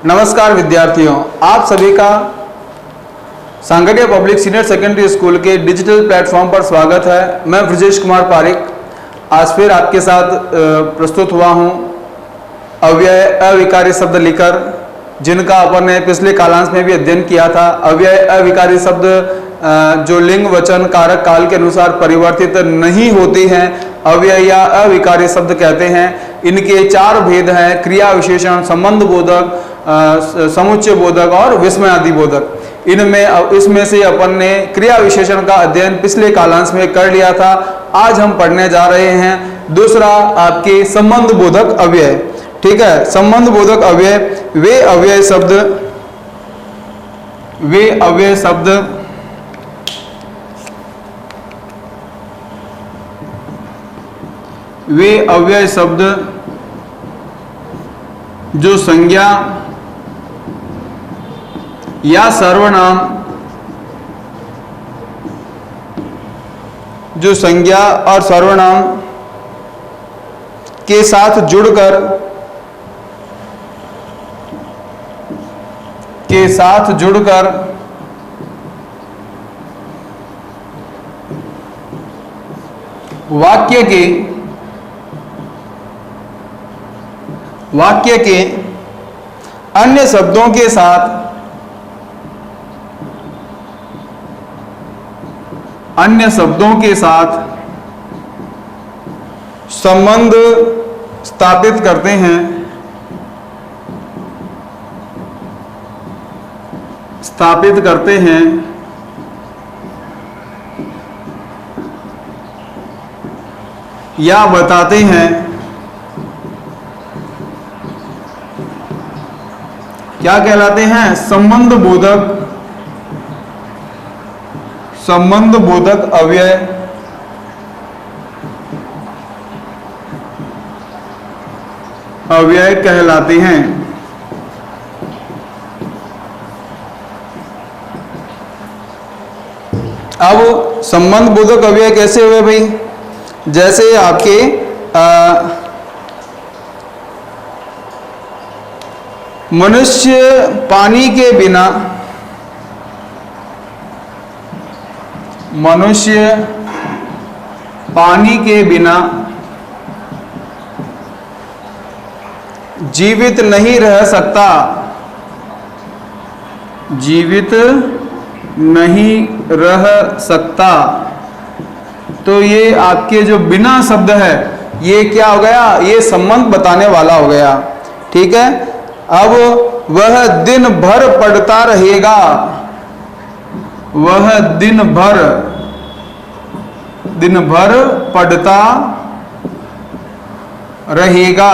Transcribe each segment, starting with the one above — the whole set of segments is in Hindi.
नमस्कार विद्यार्थियों, आप सभी का सांगटिया पब्लिक सीनियर सेकेंडरी स्कूल के डिजिटल प्लेटफॉर्म पर स्वागत है। मैं ब्रजेश कुमार पारिक आज फिर आपके साथ प्रस्तुत हुआ हूं अव्यय अविकारी शब्द लेकर, जिनका अपन ने पिछले कालांश में भी अध्ययन किया था। अव्यय अविकारी शब्द जो लिंग वचन कारक काल के अनुसार परिवर्तित नहीं होती हैं, अव्यय या अविकारी शब्द कहते हैं। इनके चार भेद हैं: क्रिया विशेषण, संबंध बोधक, समुच्चय बोधक और विस्मयादि बोधक। इसमें से अपन ने क्रिया विशेषण का अध्ययन पिछले कालांश में कर लिया था। आज हम पढ़ने जा रहे हैं दूसरा आपके संबंध बोधक अव्यय। ठीक है, संबंध बोधक अव्यय वे अव्यय शब्द जो संज्ञा या सर्वनाम और सर्वनाम के साथ जुड़कर वाक्य के अन्य शब्दों के साथ संबंध स्थापित करते हैं या बताते हैं। क्या कहलाते हैं? संबंध बोधक अव्यय कहलाते हैं। अब संबंध बोधक अव्यय कैसे हुए भाई? जैसे आपके मनुष्य पानी के बिना जीवित नहीं रह सकता। तो ये आपके जो बिना शब्द है, ये क्या हो गया? ये संबंध बताने वाला हो गया। ठीक है, अब वह दिन भर पढ़ता रहेगा। पढ़ता रहेगा।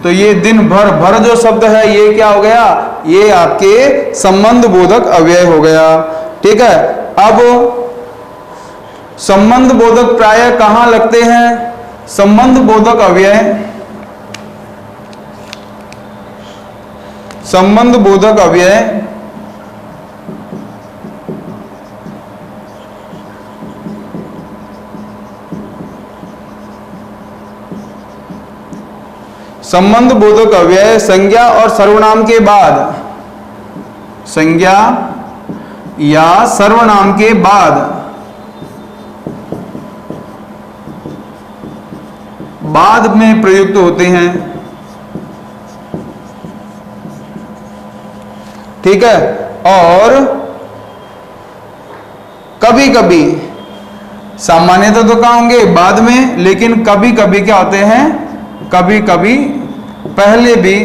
तो ये दिन भर जो शब्द है, ये क्या हो गया? ये आपके संबंध बोधक अव्यय हो गया। ठीक है, अब संबंध बोधक प्रायः कहां लगते हैं? संबंध बोधक अव्यय संज्ञा और सर्वनाम के बाद में प्रयुक्त होते हैं। ठीक है, और कभी कभी सामान्यतः तो कहाँ होंगे? बाद में, लेकिन कभी कभी क्या होते हैं? कभी कभी पहले भी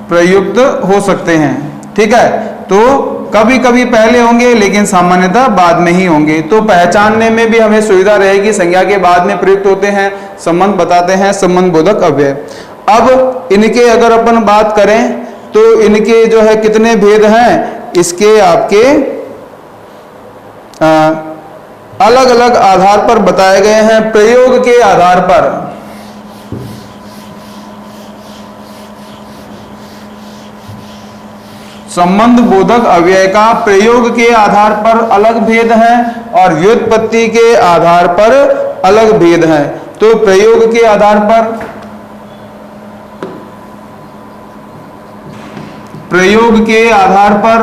प्रयुक्त हो सकते हैं। ठीक है, तो कभी कभी पहले होंगे लेकिन सामान्यतः बाद में ही होंगे। तो पहचानने में भी हमें सुविधा रहेगी। संज्ञा के बाद में प्रयुक्त होते हैं, संबंध बताते हैं, संबंध बोधक अव्यय। अब इनके अगर अपन बात करें तो इनके जो है कितने भेद हैं? इसके आपके अलग अलग आधार पर बताए गए हैं। प्रयोग के आधार पर संबंध बोधक अव्यय का प्रयोग के आधार पर अलग भेद है और व्युत्पत्ति के आधार पर अलग भेद है। तो प्रयोग के आधार पर प्रयोग के आधार पर,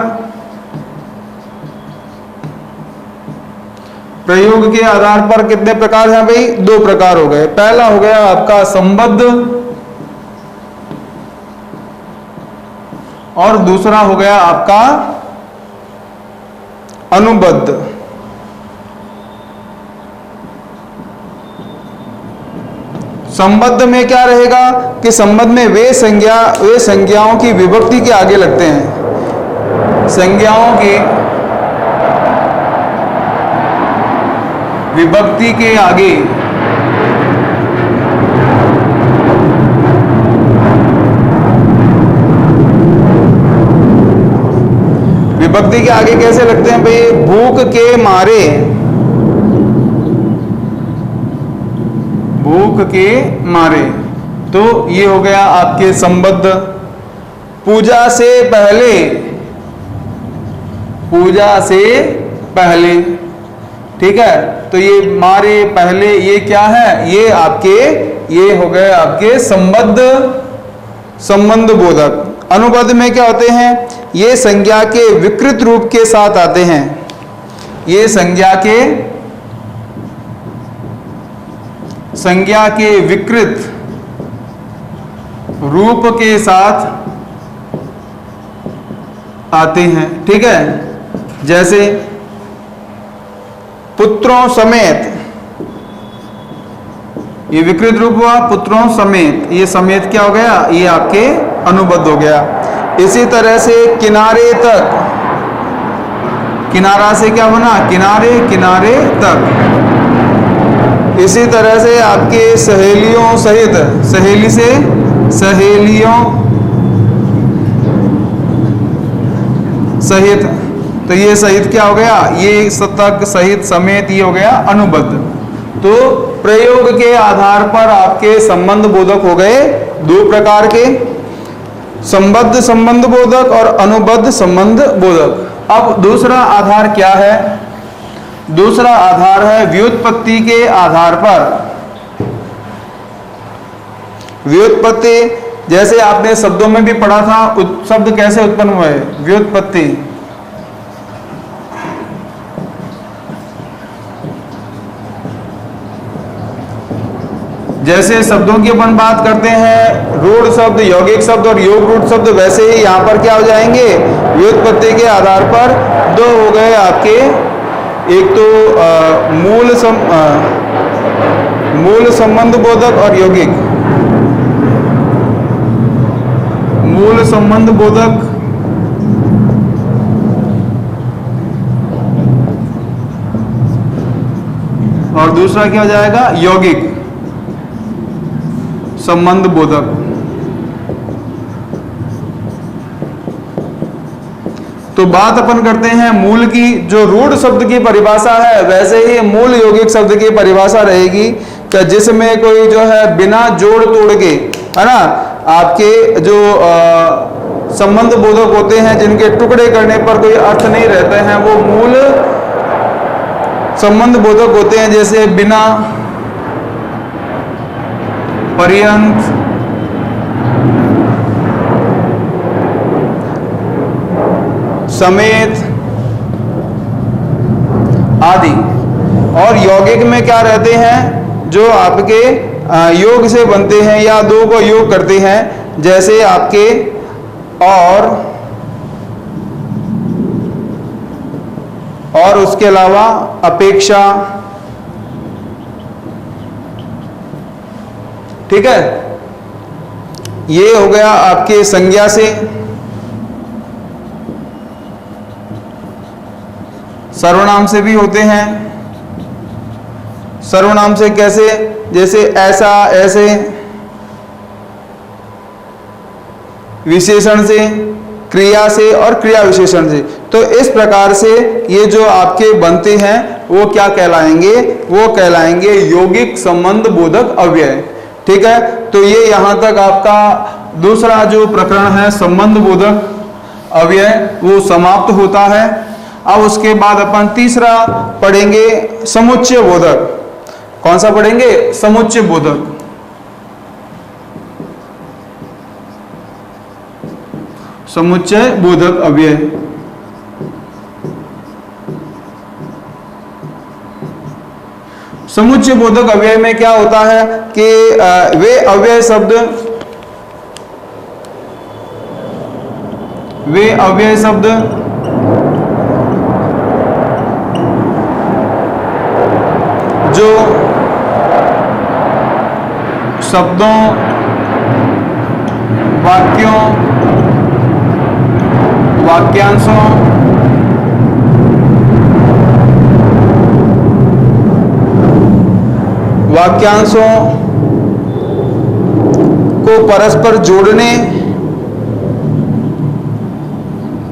प्रयोग के आधार पर कितने प्रकार हैं भाई? 2 प्रकार हो गए। पहला हो गया आपका संबद्ध और दूसरा हो गया आपका अनुबद्ध। संबद्ध में क्या रहेगा कि संबद्ध में वे संज्ञाओं की विभक्ति के आगे लगते हैं, संज्ञाओं की विभक्ति के आगे विभक्ति के आगे कैसे लगते हैं भाई? भूख के मारे, भूख के मारे, तो ये हो गया आपके संबद्ध। पूजा से पहले, पूजा से पहले, ठीक है, तो ये मारे पहले ये क्या है? ये आपके, ये हो गए आपके संबद्ध संबंध बोधक। अनुबद्ध में क्या होते हैं? ये संज्ञा के विकृत रूप के साथ आते हैं, ये संज्ञा के विकृत रूप के साथ आते हैं, ठीक है। जैसे पुत्रों समेत, ये विकृत रूप हुआ पुत्रों समेत, ये समेत क्या हो गया? ये आपके अनुबद्ध हो गया। इसी तरह से किनारे तक, किनारा से क्या बना? किनारे, किनारे तक। इसी तरह से आपके सहेलियों सहित, सहेली से सहेलियों सहित, तो ये सहित क्या हो गया? ये तक, सहित, समेत, ये हो गया अनुबद्ध। तो प्रयोग के आधार पर आपके संबंध बोधक हो गए 2 प्रकार के, संबद्ध संबंध बोधक और अनुबद्ध संबंध बोधक। अब दूसरा आधार क्या है? दूसरा आधार है व्युत्पत्ति के आधार पर। व्युत्पत्ति, जैसे आपने शब्दों में भी पढ़ा था, शब्द कैसे उत्पन्न हुए? व्युत्पत्ति। जैसे शब्दों की अपन बात करते हैं, रूढ़ शब्द, यौगिक शब्द और योग रूढ़ शब्द, वैसे ही यहाँ पर क्या हो जाएंगे? व्युत्पत्ति के आधार पर 2 हो गए आपके। एक तो मूल संबंध बोधक और यौगिक। मूल संबंध बोधक और दूसरा क्या हो जाएगा? यौगिक संबंध बोधक। तो बात अपन करते हैं मूल की। जो रूढ़ शब्द की परिभाषा है, वैसे ही मूल यौगिक शब्द की परिभाषा रहेगी कि जिसमें कोई जो है बिना जोड़ तोड़ के, है ना, आपके जो संबंध बोधक होते हैं, जिनके टुकड़े करने पर कोई अर्थ नहीं रहते हैं, वो मूल संबंध बोधक होते हैं। जैसे बिना, पर्यंत, समेत आदि। और यौगिक में क्या रहते हैं? जो आपके योग से बनते हैं या 2 को योग करते हैं, जैसे आपके और उसके अलावा अपेक्षा, ठीक है। ये हो गया आपके संज्ञा से। सर्वनाम से भी होते हैं। सर्वनाम से कैसे? जैसे ऐसा, ऐसे। विशेषण से, क्रिया से और क्रिया विशेषण से। तो इस प्रकार से ये जो आपके बनते हैं वो क्या कहलाएंगे? वो कहलाएंगे यौगिक संबंध बोधक अव्यय, ठीक है। तो ये यहां तक आपका दूसरा जो प्रकरण है संबंध बोधक अव्यय वो समाप्त होता है। अब उसके बाद अपन तीसरा पढ़ेंगे समुच्चय बोधक। कौन सा पढ़ेंगे? समुच्चय बोधक। समुच्चय बोधक अव्यय। समुच्चय बोधक अव्यय में क्या होता है कि वे अव्यय शब्द जो शब्दों, वाक्यों, वाक्यांशों,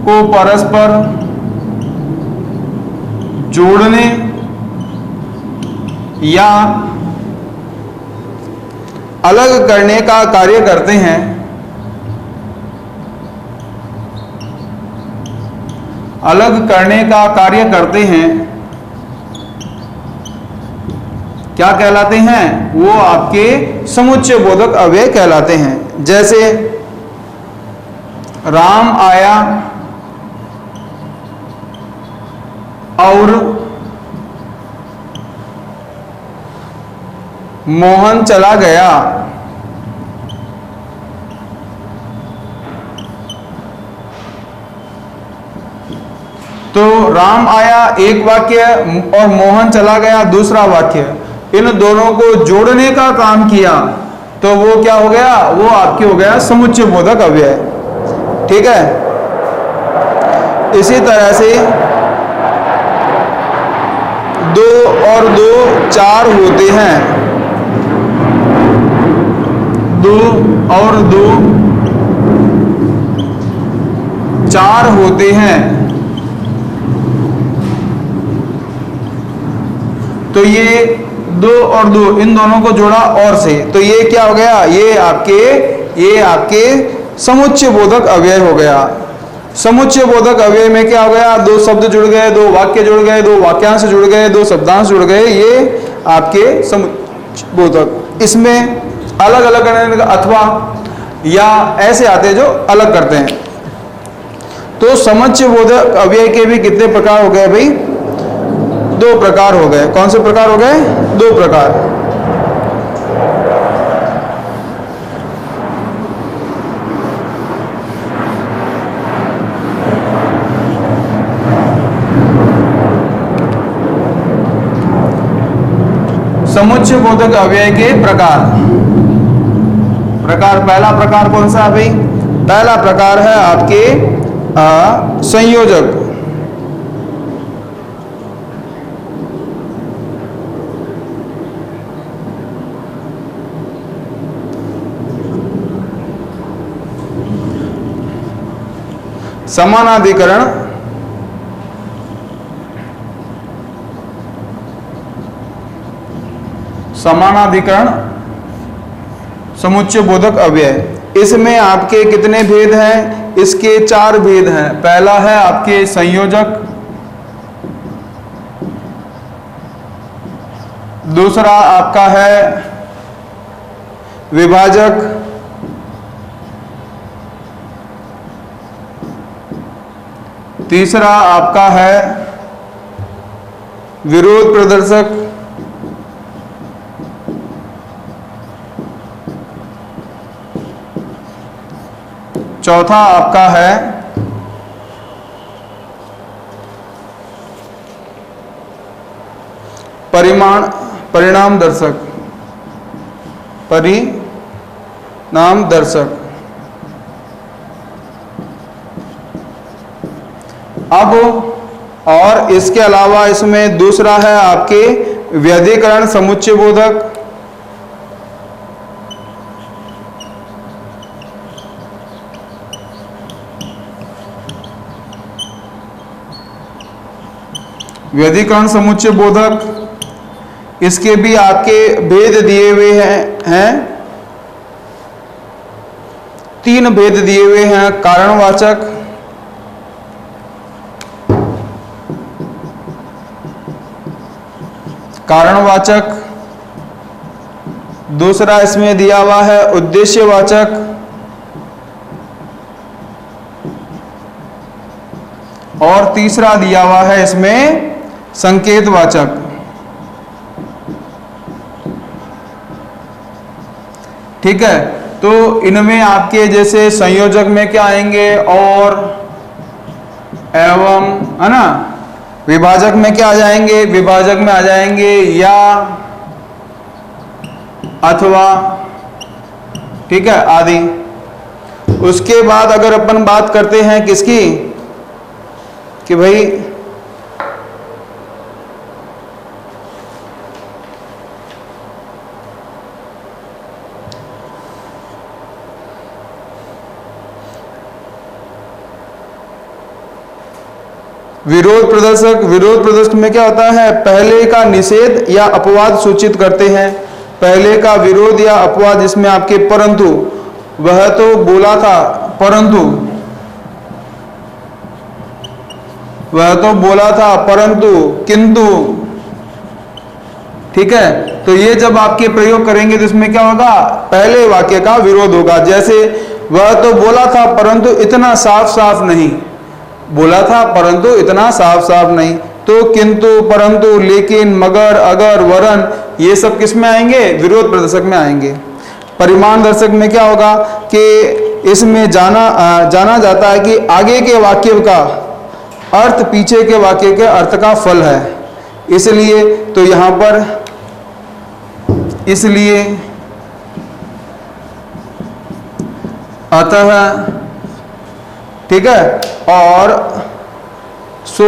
को परस्पर जोड़ने या अलग करने का कार्य करते हैं। क्या कहलाते हैं? वो आपके समुच्चय बोधक अव्यय कहलाते हैं। जैसे राम आया और मोहन चला गया। तो राम आया एक वाक्य और मोहन चला गया दूसरा वाक्य, इन दोनों को जोड़ने का काम किया तो वो क्या हो गया? वो आपके हो गया समुच्चय बोधक अव्यय। ठीक है। इसी तरह से 2 और 2 4 होते हैं। 2 और 2 4 होते हैं। तो ये 2 और 2 इन दोनों को जोड़ा और से, तो ये क्या हो गया? ये आपके समुच्चय बोधक अव्यय हो गया। समुच्चय बोधक अव्यय में क्या हो गया? 2 शब्द जुड़ गए, 2 वाक्य जुड़ गए, 2 वाक्यांश जुड़ गए, 2 शब्दांश जुड़ गए, ये आपके समुच्चय बोधक। इसमें अलग अलग करने का अथवा या ऐसे आते हैं जो अलग करते हैं। तो समुच्चय बोधक अव्यय के भी कितने प्रकार हो गए भाई? 2 प्रकार हो गए। कौन से प्रकार हो गए? 2 प्रकार। समुच्चय बोधक अव्यय के प्रकार। पहला प्रकार कौन सा है भाई? पहला प्रकार है आपके संयोजक। समानाधिकरण समुच्चय बोधक अव्यय। इसमें आपके कितने भेद हैं? इसके 4 भेद हैं। पहला है आपके संयोजक, दूसरा आपका है विभाजक, तीसरा आपका है विरोध प्रदर्शक, चौथा आपका है परिणाम दर्शक। अब और इसके अलावा इसमें दूसरा है आपके व्यधिकरण समुच्चय बोधक, व्यधिकरण समुच्चय बोधक। इसके भी आपके भेद दिए हुए हैं 3 भेद दिए हुए हैं। कारणवाचक, दूसरा इसमें दिया हुआ है उद्देश्यवाचक, और तीसरा दिया हुआ है इसमें संकेतवाचक। ठीक है, तो इनमें आपके जैसे संयोजक में क्या आएंगे, और, एवं, है ना। विभाजक में क्या आ जाएंगे, विभाजक में आ जाएंगे या, अथवा, ठीक है, आदि। उसके बाद अगर अपन बात करते हैं किसकी, कि भाई विरोध प्रदर्शक। विरोध प्रदर्शक में क्या होता है, पहले का निषेध या अपवाद सूचित करते हैं। पहले का विरोध या अपवाद, जिसमें आपके परंतु, वह तो बोला था, परंतु, वह तो बोला था परंतु, किंतु। ठीक है, तो ये जब आपके प्रयोग करेंगे तो इसमें क्या होगा, पहले वाक्य का विरोध होगा। जैसे वह तो बोला था परंतु इतना साफ साफ नहीं, बोला था परंतु इतना साफ साफ नहीं। तो किंतु, परंतु, लेकिन, मगर, अगर, वरन, ये सब किस में आएंगे, विरोध प्रदर्शक में आएंगे। परिमाण दर्शक में क्या होगा कि इसमें जाना जाता है कि आगे के वाक्य का अर्थ पीछे के वाक्य के अर्थ का फल है, इसलिए तो यहां पर, इसलिए, अतः, ठीक है, और, सो,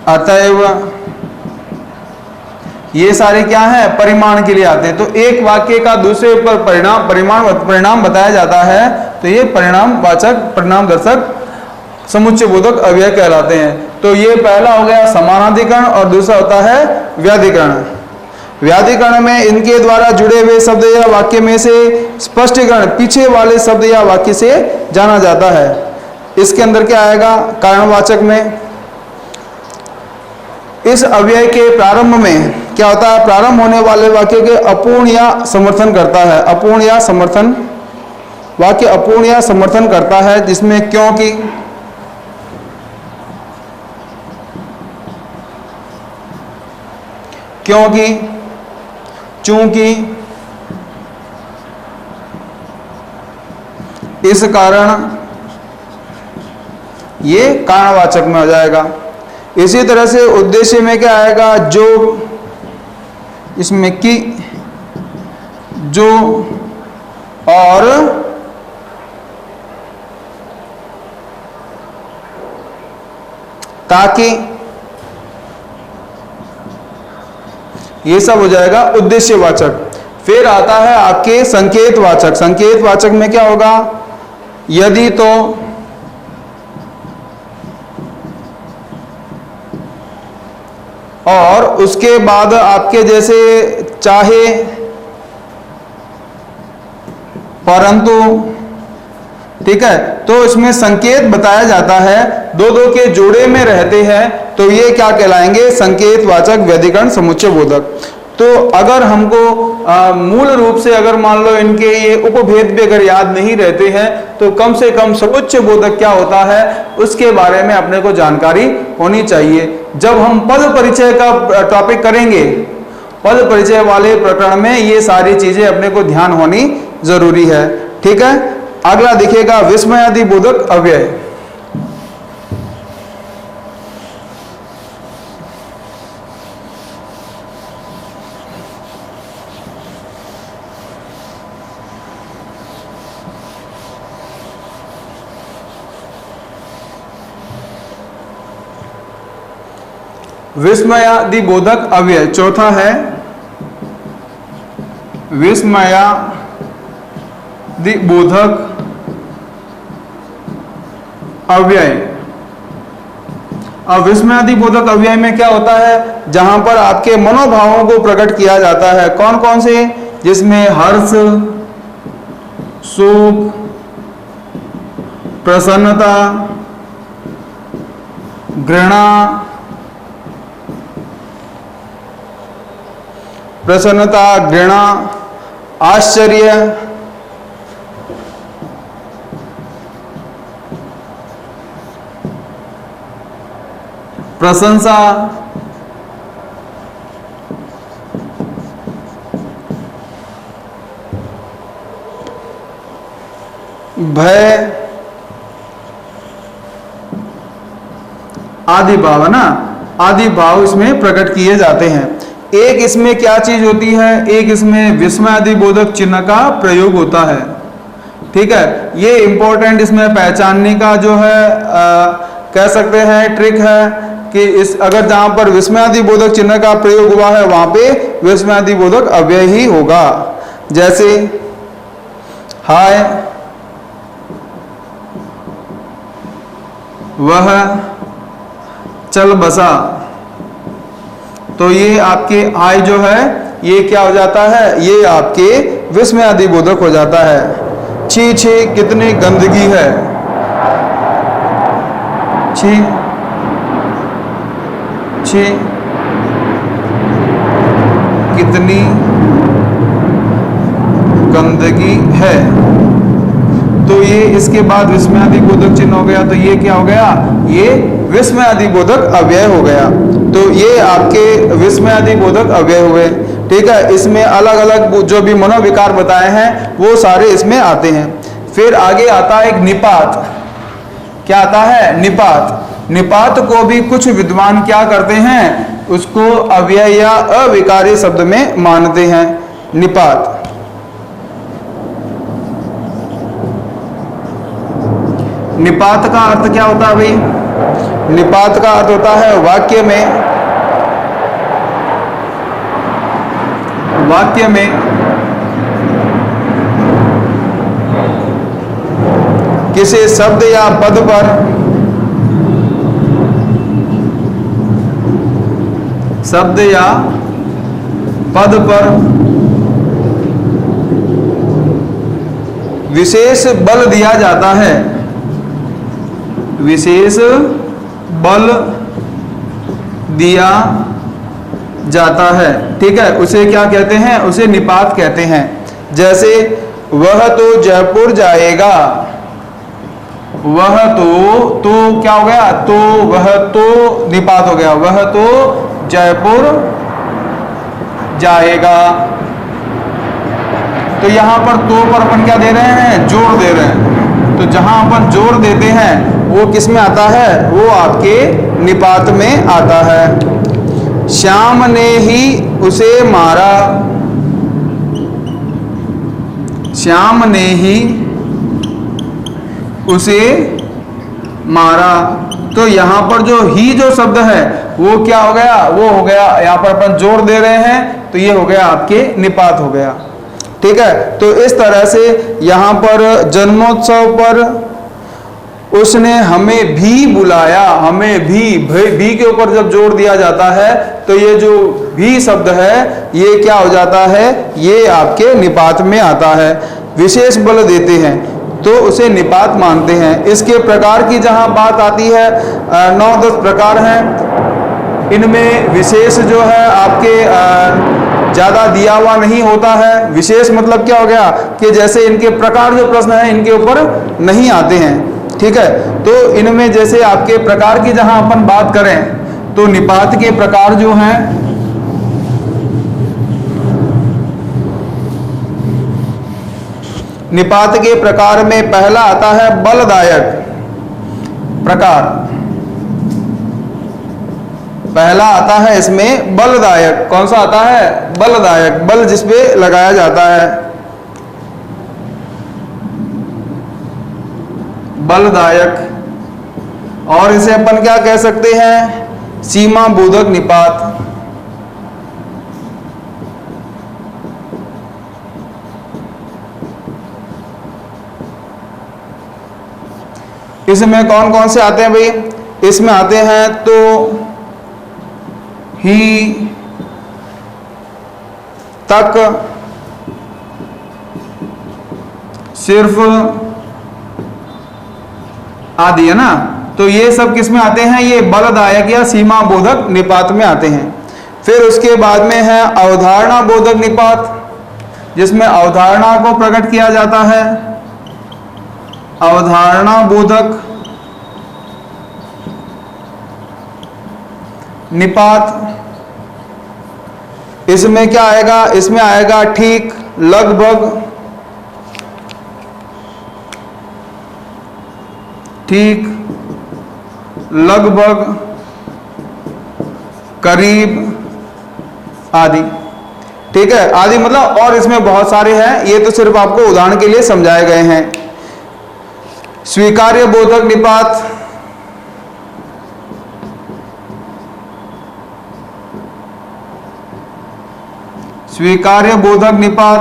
अतएव, ये सारे क्या है, परिमाण के लिए आते हैं। तो एक वाक्य का दूसरे पर परिणाम बताया जाता है, तो ये परिणाम दर्शक समुच्चय बोधक अव्यय कहलाते हैं। तो ये पहला हो गया समानाधिकरण, और दूसरा होता है व्याधिकरण। व्याधिकरण में इनके द्वारा जुड़े हुए शब्द या वाक्य में से स्पष्टीकरण पीछे वाले शब्द या वाक्य से जाना जाता है। इसके अंदर क्या आएगा, कारणवाचक में इस अव्यय के प्रारंभ में क्या होता है, प्रारंभ होने वाले वाक्य के अपूर्ण या समर्थन करता है। अपूर्ण या समर्थन, वाक्य अपूर्ण या समर्थन करता है, जिसमें क्योंकि, क्योंकि, चूंकि, इस कारण, ये कारणवाचक में हो जाएगा। इसी तरह से उद्देश्य में क्या आएगा, जो, इसमें कि, जो, और, ताकि, ये सब हो जाएगा उद्देश्यवाचक। फिर आता है आपके संकेतवाचक। संकेतवाचक में क्या होगा, यदि तो, और उसके बाद आपके जैसे चाहे, परंतु, ठीक है, तो इसमें संकेत बताया जाता है, दो दो के जोड़े में रहते हैं, तो ये क्या कहलाएंगे, संकेतवाचक व्यधिकरण समुच्चय बोधक। तो अगर हमको मूल रूप से अगर मान लो इनके ये उपभेद भी अगर याद नहीं रहते हैं, तो कम से कम समुच्चय बोधक क्या होता है उसके बारे में अपने को जानकारी होनी चाहिए। जब हम पद परिचय का टॉपिक करेंगे, पद परिचय वाले प्रकरण में ये सारी चीजें अपने को ध्यान होनी जरूरी है। ठीक है, अगला देखिएगा विस्मयादि बोधक अव्यय। विस्मयादि बोधक अव्यय चौथा है विस्मयादि बोधक अव्यय। अब विस्मयादि बोधक अव्यय में क्या होता है, जहां पर आपके मनोभावों को प्रकट किया जाता है। कौन कौन से, जिसमें हर्ष, शोक, प्रसन्नता, घृणा, आश्चर्य, प्रशंसा, भय आदि भाव है ना, आदि भाव इसमें प्रकट किए जाते हैं। एक इसमें क्या चीज होती है, एक इसमें विस्मय आदि बोधक चिन्ह का प्रयोग होता है। ठीक है, ये इंपॉर्टेंट इसमें पहचानने का जो है कह सकते हैं ट्रिक है कि इस अगर जहां पर विस्मय आदि बोधक चिन्ह का प्रयोग हुआ है वहां पे विस्मय आदि बोधक अव्यय ही होगा। जैसे हाय, वह, चल बसा, तो ये आपके हाय जो है ये क्या हो जाता है, ये आपके विस्मय आदि बोधक हो जाता है। छी छी कितनी गंदगी है, छी छी कितनी गंदगी है, तो ये इसके बाद विस्मय आदि बोधक चिन्ह हो गया, तो ये क्या हो गया, ये विस्मय आदि बोधक अव्यय हो गया। तो ये आपके विस्मय आदि बोधक अव्यय हुए। ठीक है, इसमें अलग अलग जो भी मनोविकार बताए हैं वो सारे इसमें आते हैं। फिर आगे आता है एक निपात। क्या आता है, निपात। निपात को भी कुछ विद्वान क्या करते हैं, उसको अव्यय या अविकारी शब्द में मानते हैं। निपात, निपात का अर्थ क्या होता है भाई, निपात का अर्थ होता है वाक्य में किसी शब्द या पद पर विशेष बल दिया जाता है, विशेष बल दिया जाता है। ठीक है, उसे क्या कहते हैं, उसे निपात कहते हैं। जैसे वह तो जयपुर जाएगा, वह तो क्या हो गया, तो वह तो निपात हो गया, वह तो जयपुर जाएगा। तो यहां पर तो पर अपन क्या दे रहे हैं, जोर दे रहे हैं। तो जहां अपन जोर देते हैं वो किस में आता है, वो आपके निपात में आता है। श्याम ने ही उसे मारा, श्याम ने ही उसे मारा। तो यहां पर जो ही जो शब्द है वो क्या हो गया, वो हो गया, यहां पर अपन जोर दे रहे हैं तो ये हो गया आपके निपात हो गया। ठीक है, तो इस तरह से यहां पर जन्मोत्सव पर उसने हमें भी बुलाया, हमें भी के ऊपर जब जोर दिया जाता है तो ये जो भी शब्द है ये क्या हो जाता है, ये आपके निपात में आता है। विशेष बल देते हैं तो उसे निपात मानते हैं। इसके प्रकार की जहां बात आती है 9-10 प्रकार हैं। इनमें विशेष जो है आपके ज़्यादा दिया हुआ नहीं होता है। विशेष मतलब क्या हो गया कि जैसे इनके प्रकार जो प्रश्न हैं इनके ऊपर नहीं आते हैं। ठीक है, तो इनमें जैसे आपके प्रकार की जहां अपन बात करें तो निपात के प्रकार जो हैं, निपात के प्रकार में पहला आता है बलदायक प्रकार। पहला आता है इसमें बलदायक। कौन सा आता है, बलदायक, बल जिसपे लगाया जाता है, बलदायक। और इसे अपन क्या कह सकते हैं, सीमा बोधक निपात। इसमें कौन कौन से आते हैं भाई, इसमें आते हैं तो ही, तक, सिर्फ आदि, है ना। तो ये सब किस में आते हैं, ये बलदायक या सीमा बोधक निपात में आते हैं। फिर उसके बाद में है अवधारणा बोधक निपात, जिसमें अवधारणा को प्रकट किया जाता है। अवधारणा बोधक निपात, इसमें क्या आएगा, इसमें आएगा ठीक, लगभग, ठीक, लगभग, करीब आदि। ठीक है, आदि मतलब और इसमें बहुत सारे हैं, ये तो सिर्फ आपको उदाहरण के लिए समझाए गए हैं। स्वीकार्य बोधक निपात, स्वीकार्य बोधक निपात,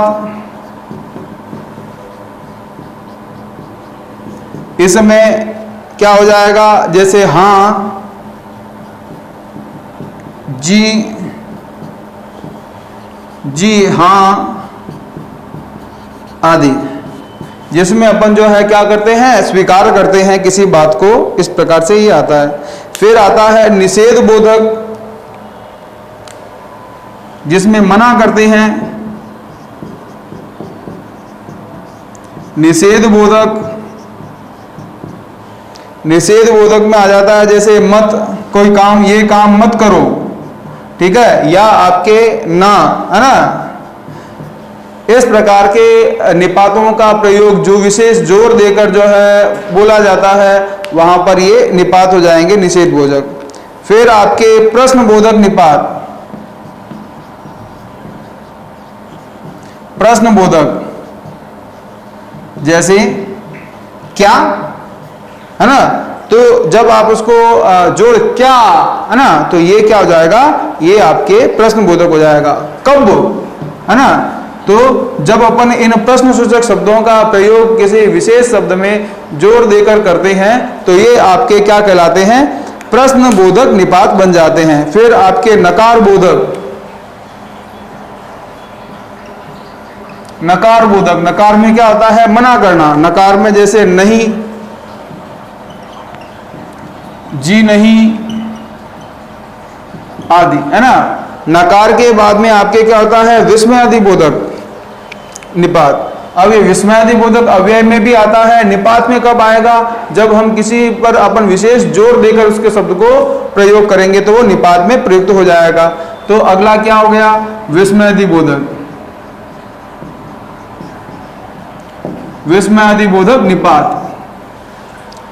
इसमें क्या हो जाएगा, जैसे हां, जी, जी हां आदि, जिसमें अपन जो है क्या करते हैं, स्वीकार करते हैं किसी बात को, इस प्रकार से ही आता है। फिर आता है निषेध बोधक, जिसमें मना करते हैं, निषेध बोधक, निषेध बोधक में आ जाता है जैसे मत, कोई काम, ये काम मत करो, ठीक है, या आपके ना, है ना, इस प्रकार के निपातों का प्रयोग जो विशेष जोर देकर जो है बोला जाता है, वहां पर ये निपात हो जाएंगे, निषेध बोधक। फिर आपके प्रश्न बोधक निपात, प्रश्न बोधक, जैसे क्या, है ना, तो जब आप उसको जोड़ क्या, है ना, तो ये क्या हो जाएगा, ये आपके प्रश्न बोधक हो जाएगा। कब, है ना, तो जब अपन इन प्रश्न सूचक शब्दों का प्रयोग किसी विशेष शब्द में जोर देकर करते हैं तो ये आपके क्या कहलाते हैं, प्रश्न बोधक निपात बन जाते हैं। फिर आपके नकार बोधक, नकार बोधक, नकार में क्या होता है, मना करना, नकार में जैसे नहीं, जी नहीं आदि, है ना। नकार के बाद में आपके क्या होता है, विस्मयादि बोधक निपात। अब ये विस्मयादि बोधक अव्यय में भी आता है, निपात में कब आएगा, जब हम किसी पर अपन विशेष जोर देकर उसके शब्द को प्रयोग करेंगे तो वो निपात में प्रयुक्त हो जाएगा। तो अगला क्या हो गया, विस्मयादि बोधक, विस्मयादि बोधक निपात।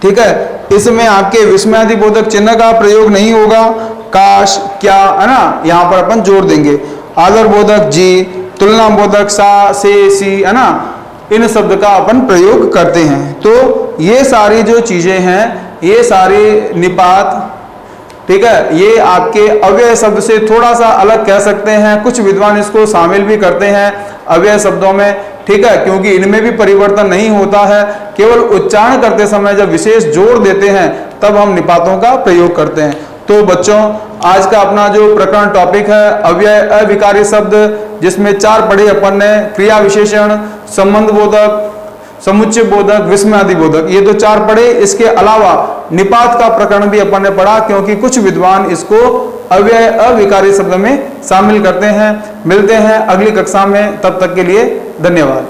ठीक है, इसमें आपके विस्मयादि बोधक चिन्ह का प्रयोग नहीं होगा, काश, क्या, है ना, यहां पर अपन जोड़ देंगे। आदर बोधक जी, तुलना बोधक सा, से, सी, है ना, इन शब्द का अपन प्रयोग करते हैं। तो ये सारी जो चीजें हैं, ये सारे निपात, ठीक है, ये आपके अव्यय शब्द से थोड़ा सा अलग कह सकते हैं। कुछ विद्वान इसको शामिल भी करते हैं अव्यय शब्दों में, ठीक है, क्योंकि इनमें भी परिवर्तन नहीं होता है, केवल उच्चारण करते समय जब विशेष जोर देते हैं तब हम निपातों का प्रयोग करते हैं। तो बच्चों, आज का अपना जो प्रकरण टॉपिक है अव्यय अविकारी शब्द, जिसमें 4 पढ़े अपन ने, क्रिया विशेषण, संबंध बोधक, समुच्चय बोधक, विस्मयादि बोधक, ये तो 4 पढ़े। इसके अलावा निपात का प्रकरण भी अपन ने पढ़ा, क्योंकि कुछ विद्वान इसको अव्यय अविकारी शब्द में शामिल करते हैं। मिलते हैं अगली कक्षा में, तब तक के लिए धन्यवाद।